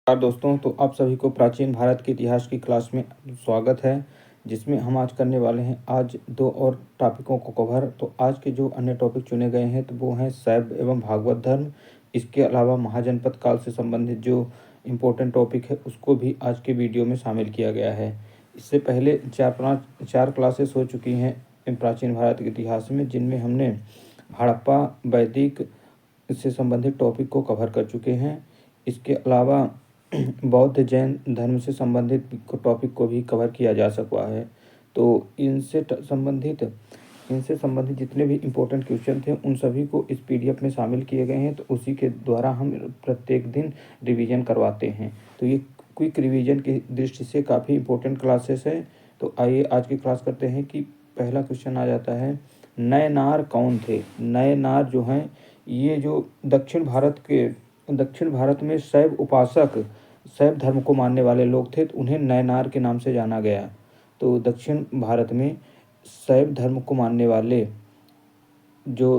नमस्कार दोस्तों। तो आप सभी को प्राचीन भारत के इतिहास की क्लास में स्वागत है, जिसमें हम आज करने वाले हैं आज दो और टॉपिकों को कवर। तो आज के जो अन्य टॉपिक चुने गए हैं तो वो हैं शैव एवं भागवत धर्म। इसके अलावा महाजनपद काल से संबंधित जो इम्पोर्टेंट टॉपिक है उसको भी आज के वीडियो में शामिल किया गया है। इससे पहले चार क्लासेस हो चुकी हैं प्राचीन भारत के इतिहास में, जिनमें हमने हड़प्पा वैदिक से संबंधित टॉपिक को कवर कर चुके हैं। इसके अलावा बौद्ध जैन धर्म से संबंधित टॉपिक को भी कवर किया जा सका है। तो इनसे संबंधित जितने भी इम्पोर्टेंट क्वेश्चन थे उन सभी को इस पीडीएफ में शामिल किए गए हैं। तो उसी के द्वारा हम प्रत्येक दिन रिवीजन करवाते हैं। तो ये क्विक रिवीजन की दृष्टि से काफ़ी इम्पोर्टेंट क्लासेस है। तो आइए आज की क्लास करते हैं कि पहला क्वेश्चन आ जाता है, नयनार कौन थे। नयनार जो हैं ये जो दक्षिण भारत में शैव उपासक, शैव धर्म को मानने वाले लोग थे, तो उन्हें नयनार के नाम से जाना गया। तो दक्षिण भारत में शैव धर्म को मानने वाले जो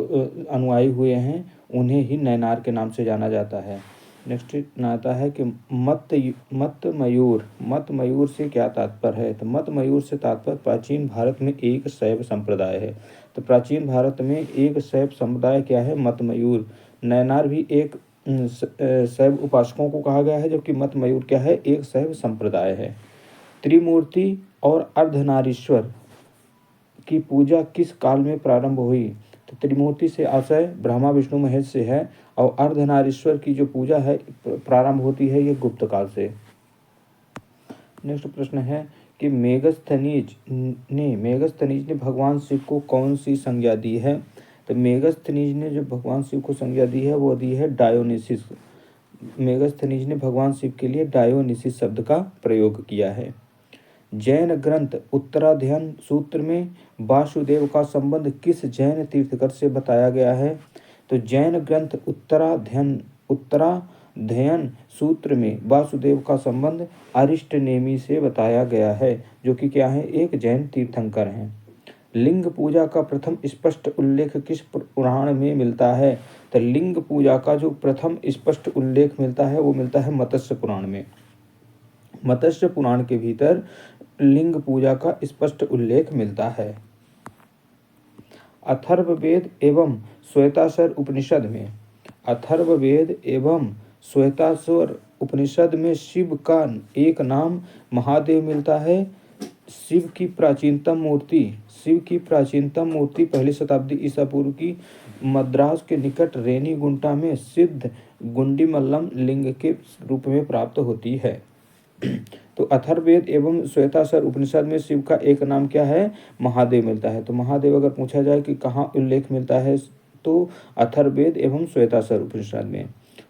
अनुयायी हुए हैं उन्हें ही नयनार के नाम से जाना जाता है। नेक्स्ट आता है कि मत मयूर से क्या तात्पर्य है। तो मत मयूर से तात्पर्य प्राचीन भारत में एक शैव संप्रदाय है। तो प्राचीन भारत में एक शैव संप्रदाय क्या है, मत मयूर। नयनार भी एक शैव उपासकों को कहा गया है, जबकि मत मयूर क्या है, एक शैव संप्रदाय है। त्रिमूर्ति और अर्धनारीश्वर की पूजा किस काल में प्रारंभ हुई। तो त्रिमूर्ति से आशय ब्रह्मा विष्णु महेश से है, और अर्धनारीश्वर की जो पूजा है प्रारंभ होती है ये गुप्त काल से। नेक्स्ट प्रश्न है कि मेगस्थनीज ने भगवान शिव को कौन सी संज्ञा दी है। तो मेगस्थनीज ने जो भगवान शिव को संज्ञा दी है वो दी है डायोनिसिस। मेगस्थनीज ने भगवान शिव के लिए डायोनिसिस शब्द का प्रयोग किया है। जैन ग्रंथ उत्तराध्ययन सूत्र में वासुदेव का संबंध किस जैन तीर्थकर से बताया गया है। तो जैन ग्रंथ उत्तराध्ययन सूत्र में वासुदेव का संबंध अरिष्टनेमि से बताया गया है, जो कि क्या है, एक जैन तीर्थंकर हैं। लिंग पूजा का प्रथम स्पष्ट उल्लेख किस पुराण में मिलता है। तो लिंग पूजा का जो प्रथम स्पष्ट उल्लेख मिलता है वो मिलता है मत्स्य पुराण में। मत्स्य पुराण के भीतर लिंग पूजा का स्पष्ट उल्लेख मिलता है। अथर्ववेद एवं श्वेताश्वर उपनिषद में शिव का एक नाम महादेव मिलता है। शिव की प्राचीनतम मूर्ति पहली शताब्दी ईसा पूर्व की मद्रास के निकट रेनीगुंटा में सिद्ध गुंडीमल्लम लिंग के रूप में प्राप्त होती है। तो अथर्ववेद एवं श्वेताश्वर उपनिषद में शिव का एक नाम क्या है, महादेव मिलता है। तो महादेव अगर पूछा जाए कि कहाँ उल्लेख मिलता है तो अथर्ववेद एवं श्वेताश्वर उपनिषद में।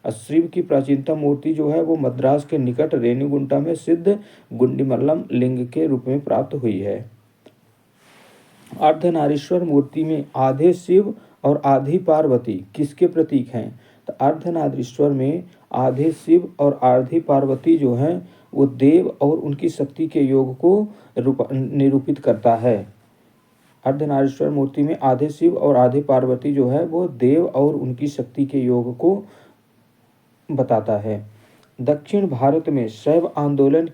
शिव की प्राचीनतम मूर्ति जो है वो मद्रास के निकट रेणुगुंटा में सिद्ध गुंडीमल्लम लिंग के रूप में प्राप्त हुई है। अर्धनारीश्वर मूर्ति में आधे शिव और आधी पार्वती किसके प्रतीक हैं। तो अर्धनारीश्वर में आधे शिव और आधी पार्वती जो हैं वो देव और उनकी शक्ति के योग को निरूपित करता है। अर्धनारीश्वर मूर्ति में आधे शिव और आधे पार्वती जो है वो देव और उनकी शक्ति के योग को बताता है। दक्षिण भारत में शैव आंदोलन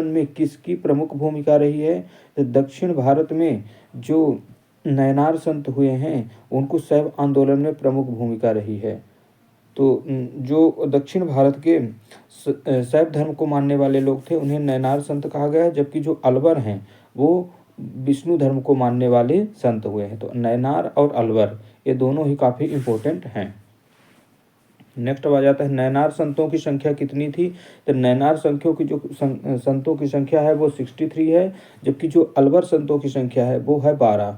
में किसकी प्रमुख भूमिका रही है। तो दक्षिण भारत में जो नयनार संत हुए हैं उनको शैव आंदोलन में प्रमुख भूमिका रही है। तो जो दक्षिण भारत के शैव धर्म को मानने वाले लोग थे उन्हें नयनार संत कहा गया है, जबकि जो अलवर हैं वो विष्णु धर्म को मानने वाले संत हुए हैं। तो नयनार और अलवर ये दोनों ही काफ़ी इम्पोर्टेंट हैं। नेक्स्ट आ जाता है नयनार संतों की संख्या कितनी थी। तो नयनार संतों की संख्या है वो 63 है, जबकि जो अलवर संतों की संख्या है वो है 12।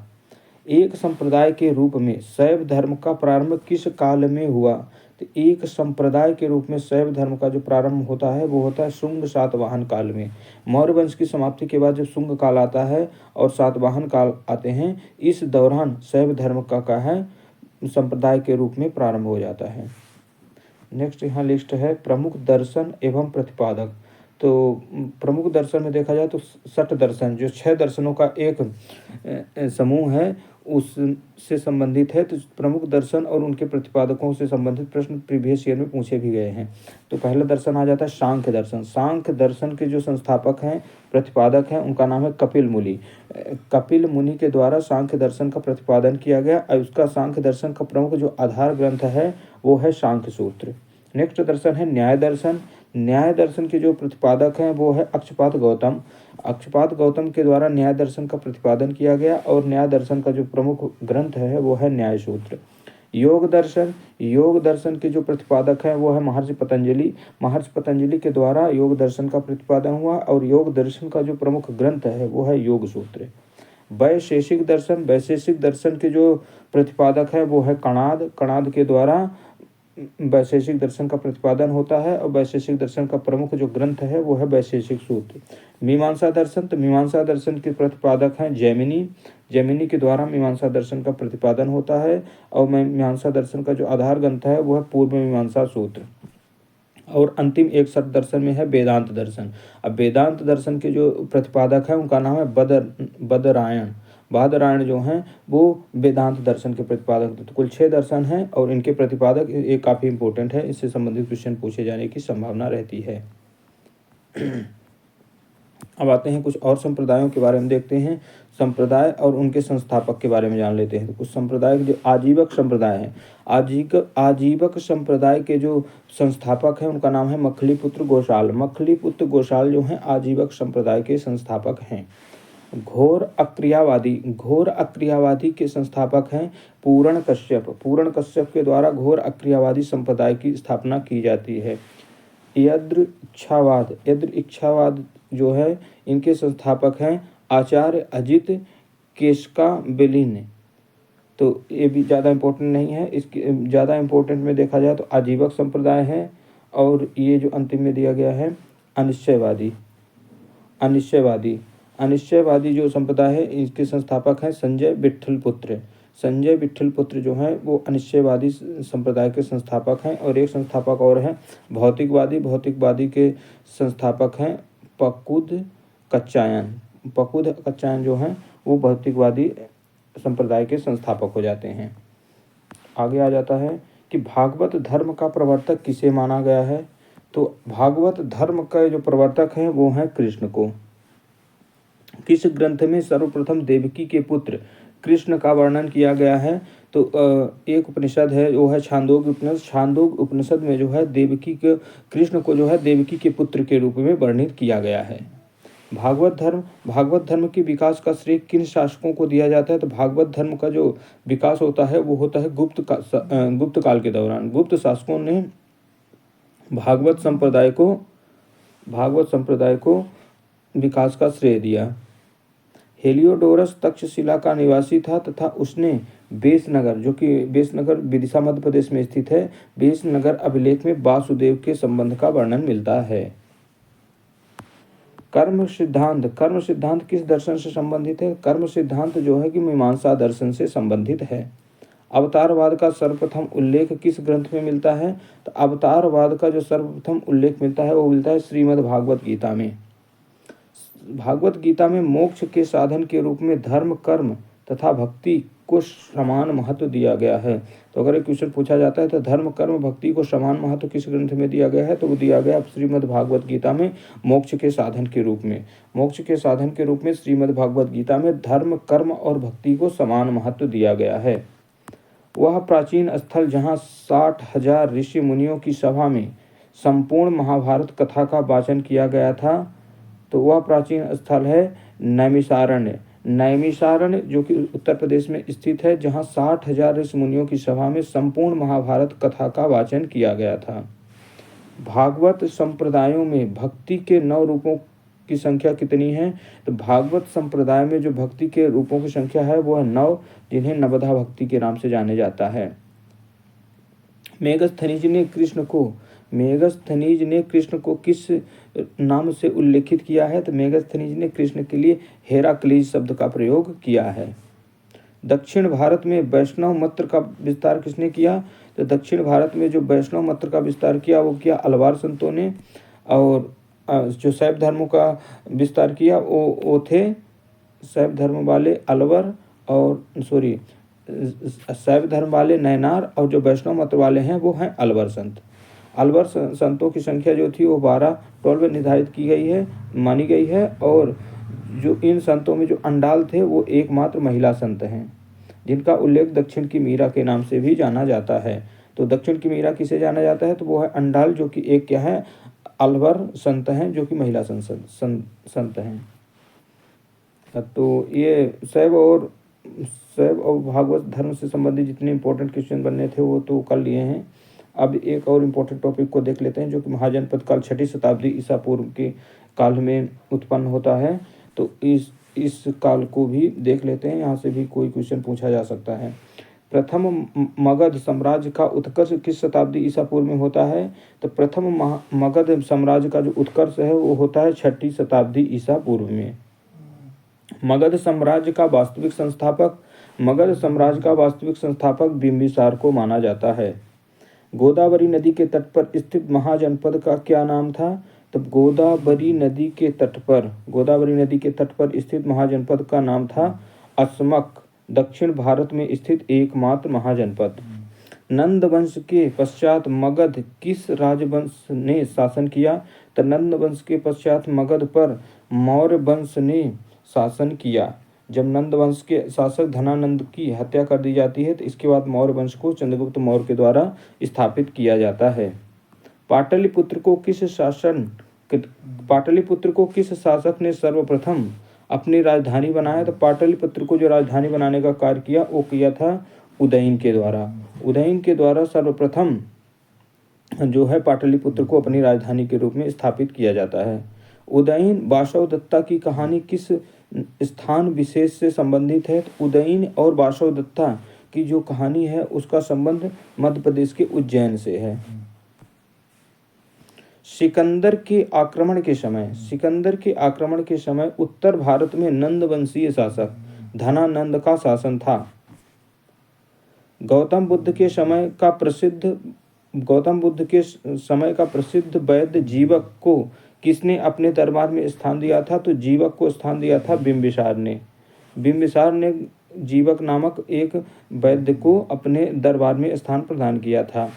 एक संप्रदाय के रूप में शैव धर्म का प्रारंभ किस काल में हुआ। तो एक संप्रदाय के रूप में शैव धर्म का जो प्रारंभ होता है वो होता है शुंग सातवाहन काल में। मौर्य वंश की समाप्ति के बाद जब शुंग काल आता है और सातवाहन काल आते हैं, इस दौरान शैव धर्म का है संप्रदाय के रूप में प्रारंभ हो जाता है। नेक्स्ट यहाँ लिस्ट है प्रमुख दर्शन एवं प्रतिपादक। तो प्रमुख दर्शन में देखा जाए तो 60 दर्शन, जो 6 दर्शनों का एक समूह है, उससे संबंधित है। तो प्रमुख दर्शन और उनके प्रतिपादकों से संबंधित प्रश्न प्रीवियस ईयर में पूछे भी गए हैं। तो पहला दर्शन आ जाता है सांख्य दर्शन। सांख्य दर्शन के जो संस्थापक हैं, प्रतिपादक हैं, उनका नाम है कपिल मुनि। कपिल मुनि के द्वारा सांख्य दर्शन का प्रतिपादन किया गया और उसका सांख्य दर्शन का प्रमुख जो आधार ग्रंथ है वो है सांख्य सूत्र। नेक्स्ट दर्शन है न्याय दर्शन। न्याय दर्शन के जो प्रतिपादक हैं वो है अक्षपाद गौतम। अक्षपाद गौतम के द्वारा न्याय दर्शन का प्रतिपादन किया गया और न्याय दर्शन का जो प्रमुख ग्रंथ है वो है न्याय सूत्र। योग दर्शन। योग दर्शन के जो प्रतिपादक हैं वो है महर्षि पतंजलि। महर्षि पतंजलि के द्वारा योग दर्शन का प्रतिपादन हुआ और योग दर्शन का जो प्रमुख ग्रंथ है वो है योग सूत्र। वैशेषिक दर्शन। वैशेषिक दर्शन के जो प्रतिपादक है वो है कणाद। कणाद के द्वारा वैशेषिक दर्शन का प्रतिपादन होता है और वैशेषिक दर्शन का प्रमुख जो ग्रंथ है वो है वैशेषिक सूत्र। मीमांसा दर्शन। तो मीमांसा दर्शन के प्रतिपादक हैं जैमिनी। जैमिनी के द्वारा मीमांसा दर्शन का प्रतिपादन होता है और मीमांसा दर्शन का जो आधार ग्रंथ है वो है पूर्व मीमांसा सूत्र। और अंतिम एक शब्द दर्शन में है वेदांत दर्शन। अब वेदांत दर्शन के जो प्रतिपादक हैं उनका नाम है बदरायण। बादरायण जो हैं वो वेदांत दर्शन के प्रतिपादक। तो कुल 6 दर्शन हैं और इनके प्रतिपादक ये काफ़ी इंपॉर्टेंट है, इससे संबंधित क्वेश्चन पूछे जाने की संभावना रहती है। अब आते हैं कुछ और संप्रदायों के बारे में देखते हैं। संप्रदाय और उनके संस्थापक के बारे में जान लेते हैं। तो कुछ संप्रदाय जो आजीवक संप्रदाय हैं, आजीवक संप्रदाय के जो संस्थापक हैं उनका नाम है मखलीपुत्र गोशाल। मखलीपुत्र गोशाल जो हैं आजीवक संप्रदाय के संस्थापक हैं। घोर अक्रियावादी के संस्थापक हैं पूर्ण कश्यप। पूर्ण कश्यप के द्वारा घोर अक्रियावादी संप्रदाय की स्थापना की जाती है। यद्र इच्छावाद जो है इनके संस्थापक हैं आचार्य अजित केशका बेलिन। तो ये भी ज़्यादा इम्पोर्टेंट नहीं है, इसकी ज़्यादा इम्पोर्टेंट में देखा जाए तो आजीवक संप्रदाय है और ये जो अंतिम में दिया गया है अनिश्चयवादी जो संप्रदाय है इसके संस्थापक हैं संजय विट्ठल पुत्र जो हैं वो अनिश्चयवादी संप्रदाय के संस्थापक हैं। और एक संस्थापक और हैं भौतिकवादी के संस्थापक हैं पकुद कच्चायन जो हैं वो भौतिकवादी संप्रदाय के संस्थापक हो जाते हैं। आगे आ जाता है कि भागवत धर्म का प्रवर्तक किसे माना गया है। तो भागवत धर्म का जो प्रवर्तक हैं वो हैं कृष्ण को। किस ग्रंथ में सर्वप्रथम देवकी के पुत्र कृष्ण का वर्णन किया गया है। तो एक उपनिषद है वो है छांदोग्य उपनिषद। छांदोग्य उपनिषद में जो है कृष्ण को जो है देवकी के पुत्र के रूप में वर्णित किया गया है। भागवत धर्म के विकास का श्रेय किन शासकों को दिया जाता है। तो भागवत धर्म का जो विकास होता है वो होता है गुप्त काल के दौरान। गुप्त शासकों ने भागवत संप्रदाय को विकास का श्रेय दिया। हेलियोडोरस तक्षशिला का निवासी था तथा उसने बेसनगर, जो कि बेसनगर विदिशा मध्य प्रदेश में स्थित है, बेसनगर अभिलेख में वासुदेव के संबंध का वर्णन मिलता है। कर्म सिद्धांत किस दर्शन से संबंधित है। कर्म सिद्धांत जो है कि मीमांसा दर्शन से संबंधित है। अवतारवाद का सर्वप्रथम उल्लेख किस ग्रंथ में मिलता है। तो अवतारवाद का जो सर्वप्रथम उल्लेख मिलता है वो मिलता है श्रीमद् भागवत गीता में। भागवत गीता में मोक्ष के साधन के रूप में धर्म, कर्म तथा भक्ति को समान महत्व दिया गया है। तो अगर एक क्वेश्चन पूछा जाता है तो धर्म, कर्म, भक्ति को समान महत्व किस ग्रंथ में दिया गया है, तो वो दिया गया श्रीमद् भागवत गीता में मोक्ष के साधन के रूप में। मोक्ष के साधन के रूप में श्रीमद् भागवत गीता में धर्म, कर्म और भक्ति को समान महत्व दिया गया है। वह प्राचीन स्थल जहाँ 60,000 ऋषि मुनियों की सभा में संपूर्ण महाभारत कथा का वाचन किया गया था, तो वह प्राचीन स्थल है नैमिषारण्य जो कि उत्तर प्रदेश में स्थित है, जहाँ 60,000 ऋषि मुनियों की सभा में संपूर्ण महाभारत कथा का वाचन किया गया था। भागवत संप्रदायों में भक्ति के 9 रूपों की संख्या कितनी है। तो भागवत संप्रदाय में जो भक्ति के रूपों की संख्या है वो है 9, जिन्हें नवधा भक्ति के नाम से जाने जाता है। मेगस्थनीज ने कृष्ण को किस नाम से उल्लेखित किया है। तो मेगस्थनीज ने कृष्ण के लिए हेराक्लीज शब्द का प्रयोग किया है। दक्षिण भारत में वैष्णव मत का विस्तार किसने किया। तो दक्षिण भारत में जो वैष्णव मत का विस्तार किया वो किया अलवार संतों ने, और जो शैव धर्म का विस्तार किया वो थे शैव धर्म वाले अलवर और शैव धर्म वाले नयनार, और जो वैष्णव मत वाले हैं वो हैं अलवर संत। अलवर संतों की संख्या जो थी वो 12 निर्धारित की गई है, मानी गई है। और जो इन संतों में जो अंडाल थे वो एकमात्र महिला संत हैं, जिनका उल्लेख दक्षिण की मीरा के नाम से भी जाना जाता है। तो दक्षिण की मीरा किसे जाना जाता है, तो वो है अंडाल, जो कि एक क्या है, अलवर संत हैं, जो कि महिला संत हैं। तो ये शैव और भागवत धर्म से संबंधित जितने इंपॉर्टेंट क्वेश्चन बनने थे वो तो कर लिए हैं। अब एक और इम्पोर्टेंट टॉपिक को देख लेते हैं, जो कि महाजनपद काल 6वीं शताब्दी ईसा पूर्व के काल में उत्पन्न होता है। तो इस काल को भी देख लेते हैं, यहाँ से भी कोई क्वेश्चन पूछा जा सकता है। प्रथम मगध साम्राज्य का उत्कर्ष किस शताब्दी ईसा पूर्व में होता है, तो प्रथम मगध साम्राज्य का जो उत्कर्ष है वो होता है 6वीं शताब्दी ईसा पूर्व में। मगध साम्राज्य का वास्तविक संस्थापक बिंबिसार को माना जाता है। गोदावरी नदी के तट पर स्थित महाजनपद का क्या नाम था, तो गोदावरी नदी के तट पर स्थित महाजनपद का नाम था अस्मक, दक्षिण भारत में स्थित एकमात्र महाजनपद। नंद वंश के पश्चात मगध किस राजवंश ने शासन किया, तो नंद वंश के पश्चात मगध पर मौर्य वंश ने शासन किया। जब नंद वंश के शासक धनानंद की हत्या कर दी जाती है, तो इसके बाद मौर्य वंश को चंद्रगुप्त मौर्य के द्वारा स्थापित किया जाता है। पाटलिपुत्र को किस शासक ने सर्वप्रथम अपनी राजधानी बनाया, तो पाटलिपुत्र को जो राजधानी बनाने का कार्य किया वो किया था उदयन के द्वारा सर्वप्रथम जो है पाटलिपुत्र को अपनी राजधानी के रूप में स्थापित किया जाता है। उदयन वासवदत्ता की कहानी किस स्थान विशेष से संबंधित है, तो उदयन और वासवदत्ता की जो कहानी है उसका संबंध मध्य प्रदेश के उज्जैन से है। सिकंदर के आक्रमण के समय उत्तर भारत में नंद वंशीय शासक धनानंद का शासन था। गौतम बुद्ध के समय का प्रसिद्ध वैद्य जीवक को किसने अपने दरबार में स्थान दिया था, तो जीवक को स्थान दिया था बिंबिसार ने जीवक नामक एक वैद्य को अपने दरबार में स्थान प्रदान किया था।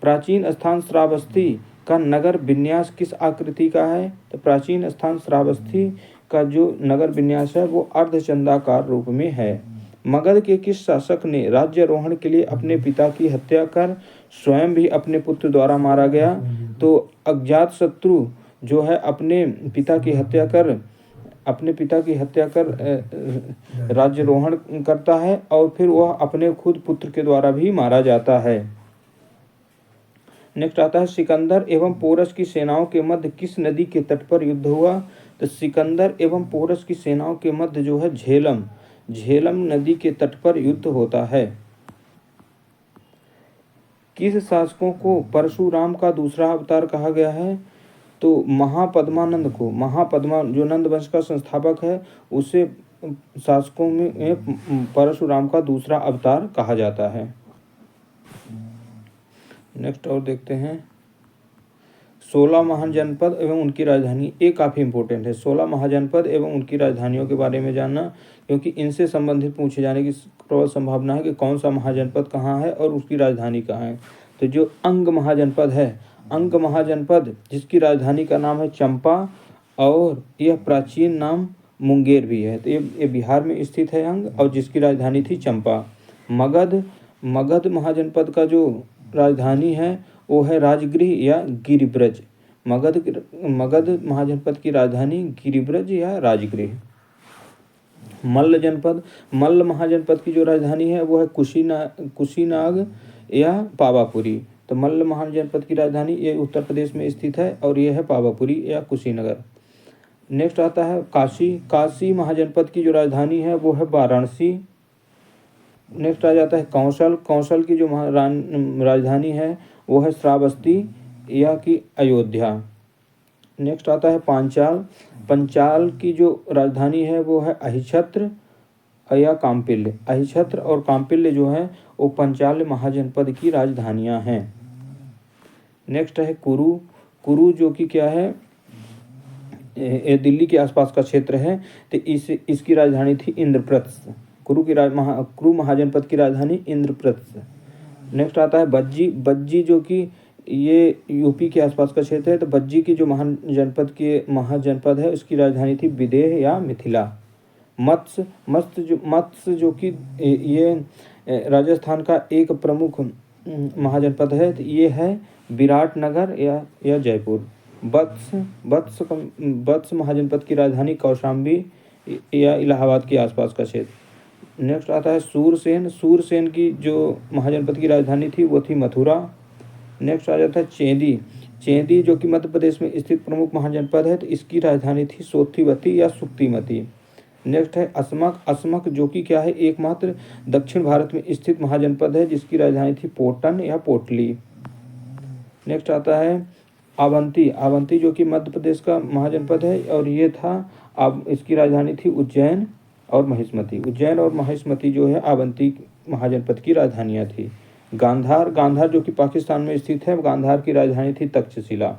प्राचीन स्थान श्रावस्ती का नगर विन्यास किस आकृति का है, तो प्राचीन स्थान श्रावस्ती का जो नगर विन्यास है वो अर्धचंद्राकार रूप में है। मगध के किस शासक ने राज्यारोहण के लिए अपने पिता की हत्या कर स्वयं भी अपने पुत्र द्वारा मारा गया, तो अजातशत्रु जो है अपने पिता की हत्या कर राज्यारोहण करता है और फिर वह अपने खुद पुत्र के द्वारा भी मारा जाता है। नेक्स्ट आता है सिकंदर एवं पोरस की सेनाओं के मध्य किस नदी के तट पर युद्ध हुआ, तो सिकंदर एवं पोरस की सेनाओं के मध्य जो है झेलम नदी के तट पर युद्ध होता है। किस शासकों को परशुराम का दूसरा अवतार कहा गया है, तो महापद्मानंद को जो नंद वंश का संस्थापक है उसे शासकों में परशुराम का दूसरा अवतार कहा जाता है। नेक्स्ट और देखते हैं 16 महाजनपद एवं उनकी राजधानी। ये काफ़ी इंपॉर्टेंट है, 16 महाजनपद एवं उनकी राजधानियों के बारे में जानना, क्योंकि इनसे संबंधित पूछे जाने की प्रबल संभावना है कि कौन सा महाजनपद कहाँ है और उसकी राजधानी कहाँ है। तो जो अंग महाजनपद जिसकी राजधानी का नाम है चंपा और यह प्राचीन नाम मुंगेर भी है, तो ये बिहार में स्थित है अंग, और जिसकी राजधानी थी चंपा। मगध महाजनपद का जो राजधानी है वो है राजगृह या गिरिब्रज। मगध महाजनपद की राजधानी गिरिब्रज या राजगृह। मल्ल महाजनपद की जो राजधानी है वो है कुशीनाग या पावापुरी। तो मल्ल महाजनपद की राजधानी ये उत्तर प्रदेश में स्थित है और ये है पावापुरी या कुशीनगर। नेक्स्ट आता है काशी महाजनपद की जो राजधानी है वो है वाराणसी। नेक्स्ट आ जाता है कौशल की जो राजधानी है वो है श्रावस्ती या कि अयोध्या। नेक्स्ट आता है पंचाल की जो राजधानी है वो है अहिछत्र या काम्पिल्य। अहिछत्र और काम्पिल्य जो है वो पंचाल महाजनपद की राजधानियां हैं। नेक्स्ट है कुरु जो कि क्या है, ये दिल्ली के आसपास का क्षेत्र है, तो इसकी राजधानी थी इंद्रप्रस्थ। कुरु महाजनपद की राजधानी इंद्रप्रस्थ। नेक्स्ट आता है बज्जी। बज्जी जो कि ये यूपी के आसपास का क्षेत्र है। तो बज्जी की जो महाजनपद है उसकी राजधानी थी विदेह या मिथिला। मत्स्य जो कि ये राजस्थान का एक प्रमुख महाजनपद है। तो ये है विराटनगर या जयपुर। वत्स महाजनपद की राजधानी कौशाम्बी या इलाहाबाद के आसपास का क्षेत्र। नेक्स्ट आता है सूरसेन। सूरसेन की जो महाजनपद की राजधानी थी वो थी मथुरा। नेक्स्ट आ जाता है चेंदी। चेंदी जो कि मध्य प्रदेश में स्थित प्रमुख महाजनपद है। तो इसकी राजधानी थी सोथिवती या सुक्तिमती। नेक्स्ट है असमक। असमक जो कि क्या है, एकमात्र दक्षिण भारत में स्थित महाजनपद है जिसकी राजधानी थी पोटन या पोटली। नेक्स्ट आता है आवंती। आवंती जो कि मध्य प्रदेश का महाजनपद है और ये था अब इसकी राजधानी थी उज्जैन और महिष्मती। उज्जैन और महिष्मती जो है आवंती महाजनपद की राजधानियाँ थी। गांधार। गांधार जो कि पाकिस्तान में स्थित है, गांधार की राजधानी थी तक्षशिला।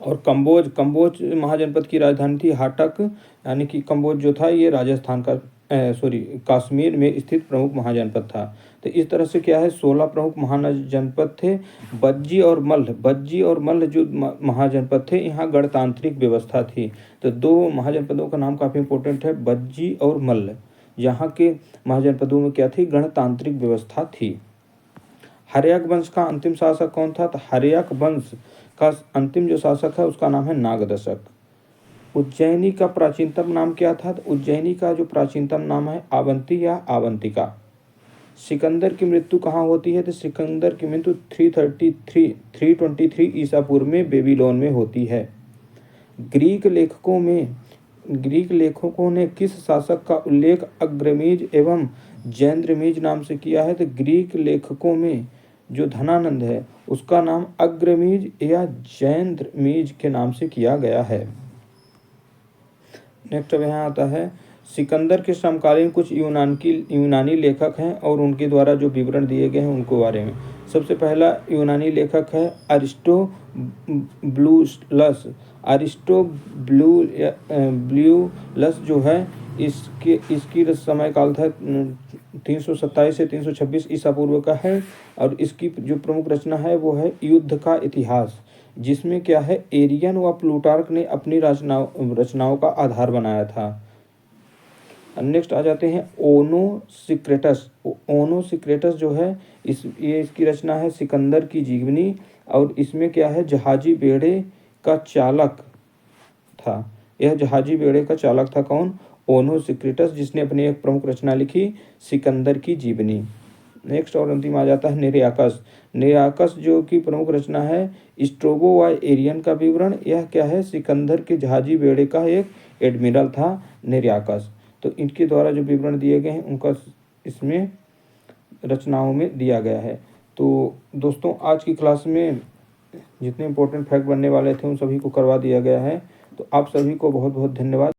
और कंबोज। कंबोज महाजनपद की राजधानी थी हाटक, यानी कि कंबोज जो था ये राजस्थान का कश्मीर में स्थित प्रमुख महाजनपद था। तो इस तरह से क्या है 16 प्रमुख महाजनपद थे। बज्जी और मल्ल जो महाजनपद थे, यहाँ गणतांत्रिक व्यवस्था थी। तो दो महाजनपदों का नाम काफ़ी इंपॉर्टेंट है, बज्जी और मल्ल। यहाँ के महाजनपदों में क्या थी, गणतांत्रिक व्यवस्था थी। हर्यक वंश का अंतिम शासक कौन था? तो हर्यक वंश का अंतिम जो शासक है उसका नाम है नागदशक। उज्जैनी का प्राचीनतम नाम क्या था? तो उज्जैनी का जो प्राचीनतम नाम है आवंती या आवंतिका। सिकंदर की मृत्यु कहाँ होती है? तो सिकंदर की मृत्यु 323 ईसा पूर्व में बेबीलोन में होती है। ग्रीक लेखकों ने किस शासक का उल्लेख अग्रमीज एवं जैंद्रमीज नाम से किया है? तो ग्रीक लेखकों में जो धनानंद है उसका नाम अग्रमीज या जैंद्रमीज के नाम से किया गया है। नेक्स्ट अब यहाँ आता है सिकंदर के समकालीन कुछ यूनानी लेखक हैं और उनके द्वारा जो विवरण दिए गए हैं उनको बारे में। सबसे पहला यूनानी लेखक है अरिस्टोबुलस। अरिस्टोबुलस जो है इसकी समय काल था 327 से 326 ईसा पूर्व का है। और इसकी जो प्रमुख रचना है वो है युद्ध का इतिहास, जिसमें क्या है एरियन व प्लूटार्क ने अपनी रचनाओं का आधार बनाया था। नेक्स्ट आ जाते हैं ओनोसिक्रेटस। ओनोसिक्रेटस जो है इसकी रचना है सिकंदर की जीवनी, और इसमें क्या है जहाजी बेड़े का चालक था। यह जहाजी बेड़े का चालक था कौन? ओनोसिक्रेटस, जिसने अपनी एक प्रमुख रचना लिखी सिकंदर की जीवनी। नेक्स्ट और अंतिम आ जाता है निरयाकस। निरयाकस जो कि प्रमुख रचना है स्ट्रोबो व एरियन का विवरण। यह क्या है सिकंदर के जहाजी बेड़े का एक एडमिरल था निरयाकस। तो इनके द्वारा जो विवरण दिए गए हैं उनका इसमें रचनाओं में दिया गया है। तो दोस्तों आज की क्लास में जितने इंपॉर्टेंट फैक्ट बनने वाले थे उन सभी को करवा दिया गया है। तो आप सभी को बहुत बहुत धन्यवाद।